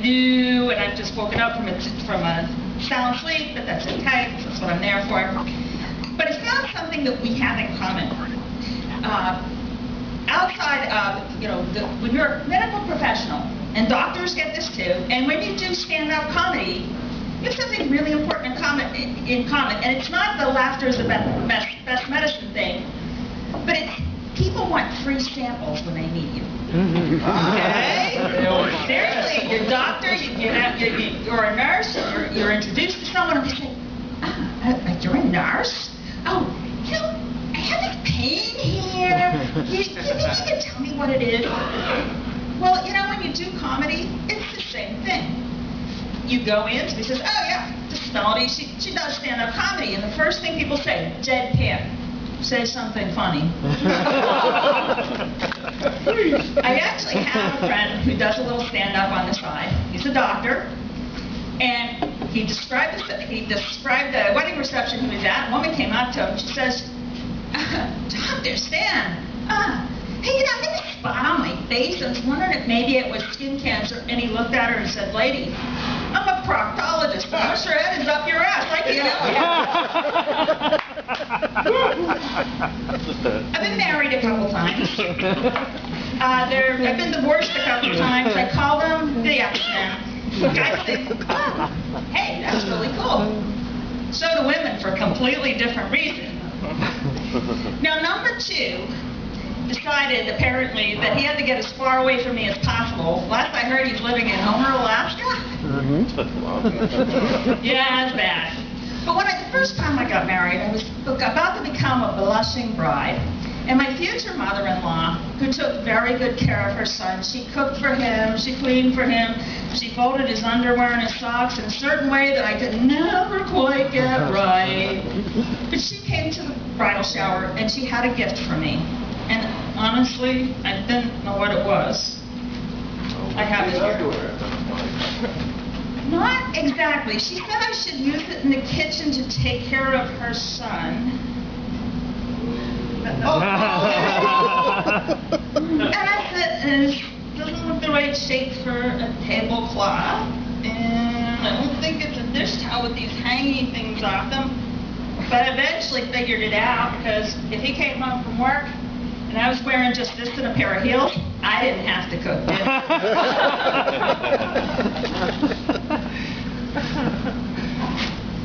new and I've just woken up from a sound sleep, but that's okay, that's what I'm there for. But I found something that we have in common. Outside of, when you're a medical professional, and doctors get this too, and when you do stand-up comedy, you have something really important in common, and it's not the laughter is the best medicine thing, but it's people want free samples when they meet you. Okay? Seriously, you're a doctor, you're a nurse, you're introduced to someone, and they say, you're a nurse? Oh, I have this pain here. You think you can tell me what it is? Well, when you do comedy, it's the same thing. You go in, somebody says, oh yeah, this is Melody, she does stand-up comedy, and the first thing people say, deadpan, say something funny. I actually have a friend who does a little stand-up on the side. He's a doctor, and he described the wedding reception he was at. A woman came up to him, she says, Dr. Stan, hey, I have a spot on my face. I was wondering if maybe it was skin cancer. And he looked at her and said, lady, I'm a proctologist. Unless your head is up your ass, I can't help you. I've been married a couple times. I've been divorced a couple times. I call them the X-Men. Guys think, oh, hey, that's really cool. So do women for a completely different reason. Now, number 2 decided, apparently, that he had to get as far away from me as possible. Last I heard, he's living in Homer, Alaska. Yeah, it's bad. But the first time I got married, I was about to become a blushing bride. And my future mother-in-law, who took very good care of her son, she cooked for him, she cleaned for him, she folded his underwear and his socks in a certain way that I could never quite get right. But she came to the bridal shower and she had a gift for me. And honestly, I didn't know what it was. I have it here. Not exactly. She said I should use it in the kitchen to take care of her son. And I said, it doesn't look the right shape for a tablecloth. And I don't think it's a dish towel with these hanging things off them. But I eventually figured it out, because if he came home from work, and I was wearing just this and a pair of heels, I didn't have to cook dinner.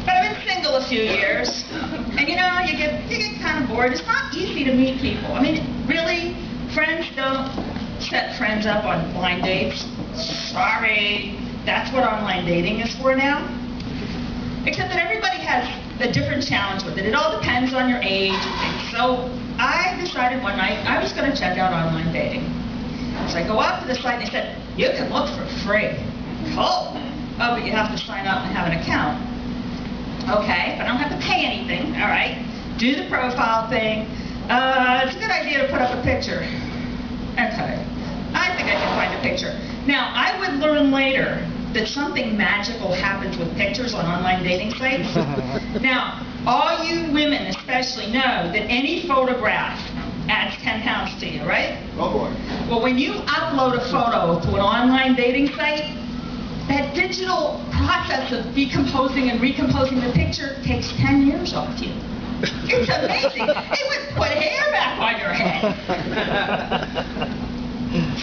But I've been single a few years, and you get kind of bored. It's not easy to meet people. I mean, really, friends don't set friends up on blind dates. Sorry, that's what online dating is for now. Except that everybody has a different challenge with it. It all depends on your age. So I decided one night I was going to check out online dating. So I go up to the site and they said, you can look for free. Cool. Oh, but you have to sign up and have an account. Okay, but I don't have to pay anything. All right. Do the profile thing. It's a good idea to put up a picture. Okay. I think I can find a picture. Now, I would learn later that something magical happens with pictures on online dating sites. Now, all you women especially know that any photograph adds 10 pounds to you, right? Oh boy. Well, when you upload a photo to an online dating site, that digital process of decomposing and recomposing the picture takes 10 years off you. It's amazing. It would put hair back on your head.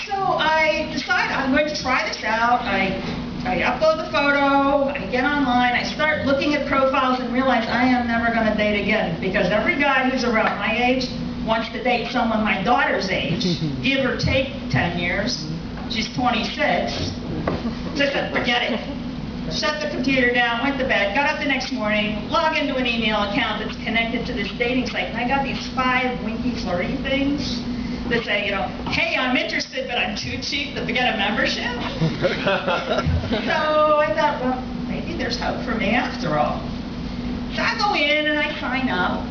So I decide I'm going to try this out. I upload the photo, I get online, I start looking at profiles and realize I am never going to date again, because every guy who's around my age wants to date someone my daughter's age, give or take 10 years. She's 26. So I said, forget it. Shut the computer down, went to bed, got up the next morning, log into an email account that's connected to this dating site, and I got these 5 winky flirty things that say, hey, I'm interested, but I'm too cheap to get a membership. So I thought, well, maybe there's hope for me after all. So I go in and I sign up,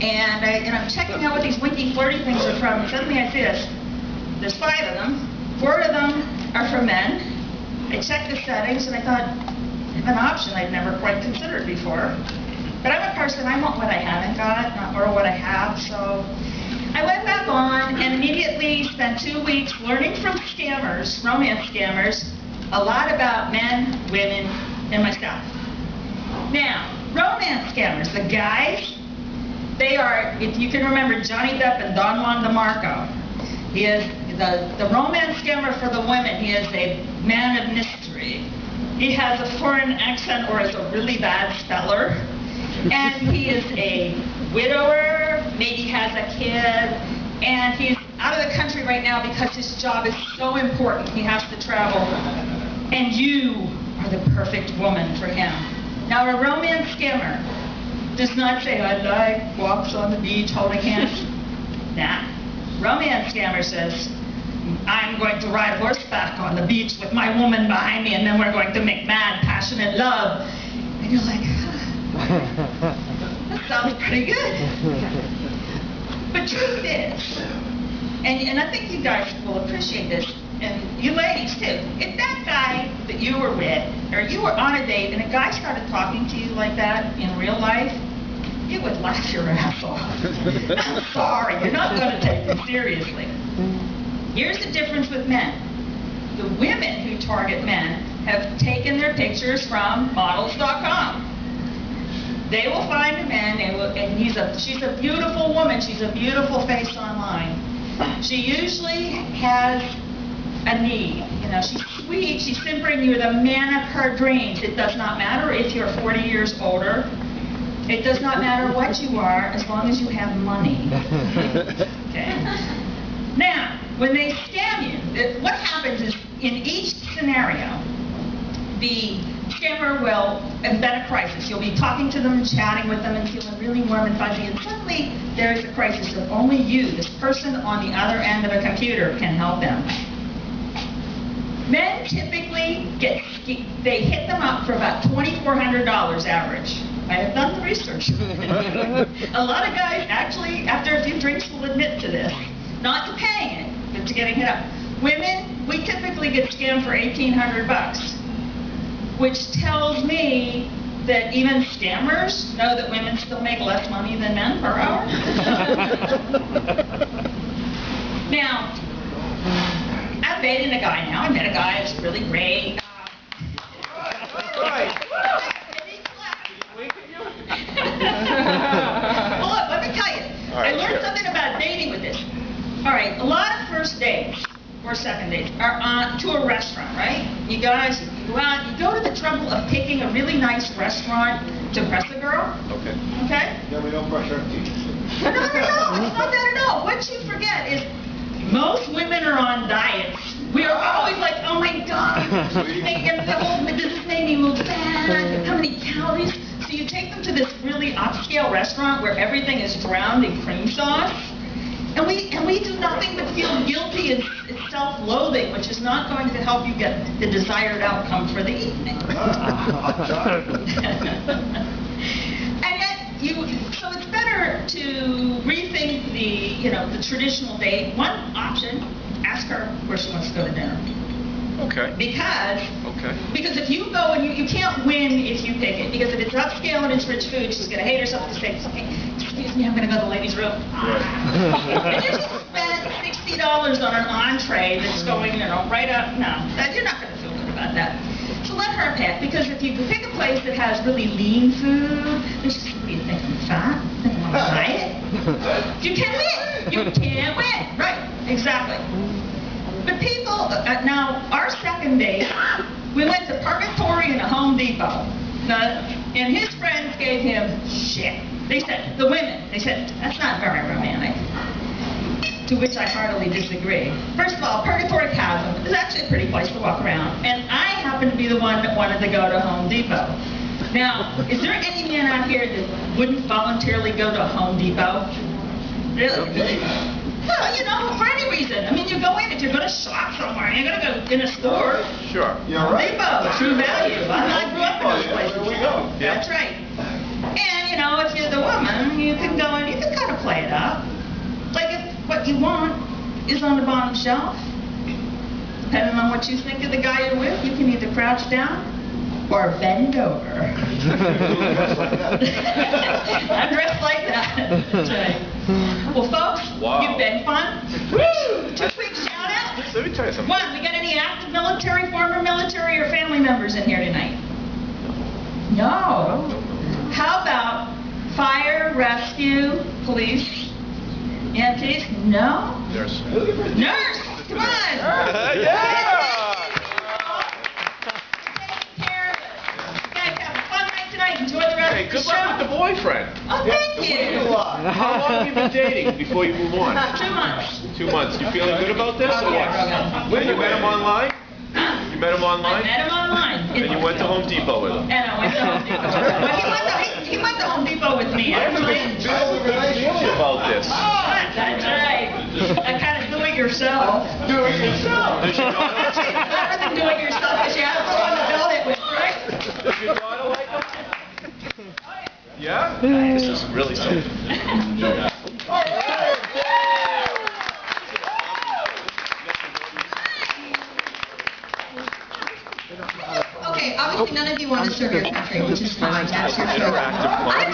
and I'm checking out what these winky flirty things are from, and suddenly I see this. There's 5 of them. 4 of them are for men. I checked the settings, and I thought, I have an option I'd never quite considered before. But I'm a person, I want what I haven't got, not more what I have, so I went back on and immediately spent 2 weeks learning from scammers, romance scammers, a lot about men, women, and myself. Now, romance scammers, the guys, they are, if you can remember Johnny Depp and Don Juan DeMarco. He is the romance scammer for the women. He is a man of mystery. He has a foreign accent or is a really bad speller. And he is a widower, maybe has a kid, and he's out of the country right now because his job is so important. He has to travel. And you are the perfect woman for him. Now, a romance scammer does not say, I like walks on the beach holding hands. Nah. Romance scammer says, I'm going to ride horseback on the beach with my woman behind me, and then we're going to make mad, passionate love. And you're like, that sounds pretty good. But truth is, and I think you guys will appreciate this, and you ladies too, if that guy that you were with, or you were on a date, and a guy started talking to you like that in real life, you would laugh your ass off. I'm sorry, you're not going to take him seriously. Here's the difference with men. The women who target men have taken their pictures from models.com. They will find a man, and she's a beautiful woman, she's a beautiful face online. She usually has a need. You know, she's sweet, she's simpering, you're the man of her dreams. It does not matter if you're 40 years older. It does not matter what you are, as long as you have money. Okay? Now, when they scam you, what happens is, in each scenario, the scammer will embed a crisis. You'll be talking to them, chatting with them, and feeling really warm and fuzzy, and suddenly there is a crisis that only you, this person on the other end of a computer, can help them. Men typically they hit them up for about $2,400 average. I have done the research. A lot of guys actually, after a few drinks, will admit to this. Not to paying it, but to getting hit up. Women, we typically get scammed for $1,800, which tells me that even scammers know that women still make less money than men per hour. Now, I'm dating a guy now. I met a guy who's really great. Well, look, let me tell you. I learned something about dating with this. All right, a lot of first dates or second dates are to a restaurant, right? You guys, you go out, you go to the trouble of picking a really nice restaurant to impress a girl. Okay. Okay? Yeah, we don't brush our teeth. No, it's not that at all. What you forget is most women are on diets. We are always like, oh my God, this made me move fast. How many calories? So you take them to this really upscale restaurant where everything is drowned in cream sauce, and we do nothing but feel guilty and self-loathing, which is not going to help you get the desired outcome for the evening. And yet so it's better to rethink the traditional date. One option: ask her where she wants to go to dinner. Okay. Because if you go and you can't win if you pick it, because if it's upscale and it's rich food, she's going to hate herself to say, excuse me, I'm going to go to the ladies' room. Right. And you just spent $60 on an entree that's going, right up. No, you're not going to feel good about that. So let her pick, because if you pick a place that has really lean food, then she's going to be thinking, fat? Then you want to buy it? You can't win. You can't win. Right, exactly. But people, now, our second date, we went to Purgatory and a Home Depot. And his friends gave him shit. They said, the women, they said, that's not very romantic. To which I heartily disagree. First of all, Purgatory Chasm is actually a pretty place to walk around. And I happen to be the one that wanted to go to Home Depot. Now, is there any man out here that wouldn't voluntarily go to a Home Depot? Really? Well, for any reason. I mean, you go in, if you're going to shop somewhere, you're going to go in a store. Sure. Home Depot, True Value. I grew up in those places. There we go. That's right. And, if you're the woman, you can go and you can kind of play it up. Like if what you want is on the bottom shelf, depending on what you think of the guy you're with, you can either crouch down or bend over. I'm dressed like that. That's right. Well, folks, you've been fun. Woo! 2 quick shout-outs. let me tell you something. One, we got any active military, former military, or family members in here tonight? No. How about fire, rescue, police, EMTs? No? Nurse. Nurse! Come on! Yeah! Guys, have a fun night tonight. Enjoy the rest Hey, of the good show. luck with the boyfriend. Oh, thank you. How long have you been dating before you move on? 2 months. 2 months. You feeling good about this or what? You met him online? You met him I online? met him online. And you went to Home Depot with him? And I went to Home Depot. Well, he went to Home Depot with me, actually. About this. That's right. That kind of do-it-yourself. Do-it-yourself. Does your daughter, Better than do-it-yourself, because you have to go on the build it with bricks. does your daughter like him? Yeah? This is really something. Okay, obviously none of you want to serve your country, which is fine. That's your choice. Interactive fun.